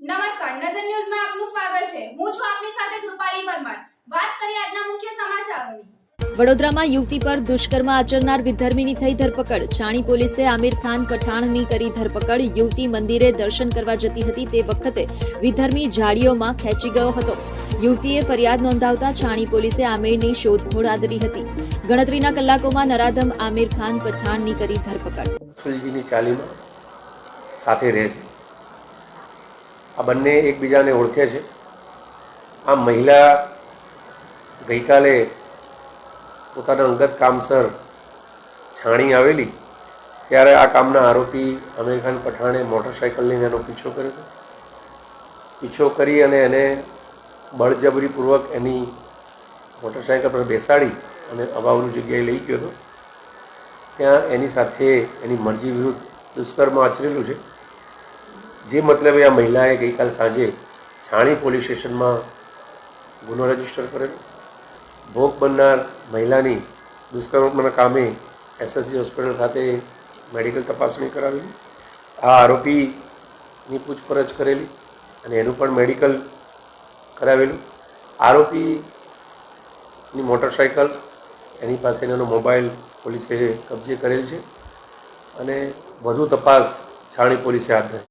નમસ્કાર, નજર ન્યૂઝમાં આપનું સ્વાગત છે. હું છું આપની સાથે કૃપાલી પરમાર. વાત કરીએ આજના મુખ્ય સમાચારોની. વડોદરામાં યુવતી પર દુષ્કર્મ આચરનાર વિધર્મીની થઈ ધરપકડ. છાણી પોલીસે આમિર ખાન પઠાણની કરી ધરપકડ. યુવતી મંદિરે દર્શન કરવા જતી હતી તે વખતે વિધર્મી ઝાડીઓમાં ખેંચી ગયો હતો. યુવતીએ ફરિયાદ નોંધાવતા છાણી પોલીસે આમિરની શોધખોળ આદરી હતી. ગણતરીના કલાકોમાં નરાધમ આમિર ખાન પઠાણની કરી ધરપકડ. સુલજીની ચાલીમાં સાથે રહે છે. આ બંને એકબીજાને ઓળખે છે. આ મહિલા ગઈકાલે પોતાના અંગત કામસર છાણી આવેલી ત્યારે આ કામના આરોપી આમિર ખાન પઠાણે મોટરસાઇકલ લઈને એનો પીછો કર્યો હતો. પીછો કરી અને એને બળજબરીપૂર્વક એની મોટરસાઇકલ પર બેસાડી અને અગાઉની જગ્યાએ લઈ ગયો હતો. ત્યાં એની સાથે એની મરજી વિરુદ્ધ દુષ્કર્મ આચરેલું છે. જે મતલબે આ મહિલાએ ગઈકાલ સાંજે છાણી પોલીસ સ્ટેશનમાં ગુનો રજીસ્ટર કરેલો. ભોગ બનનાર મહિલાની દુષ્કર્મના કામે એસએસજી હોસ્પિટલ ખાતે મેડિકલ તપાસણી કરાવેલી. આ આરોપીની પૂછપરછ કરેલી અને એનું પણ મેડિકલ કરાવેલું. આરોપીની મોટરસાઇકલ, એની પાસેનો મોબાઈલ પોલીસે કબજે કરેલ છે અને વધુ તપાસ છાણી પોલીસે હાથ ધરી.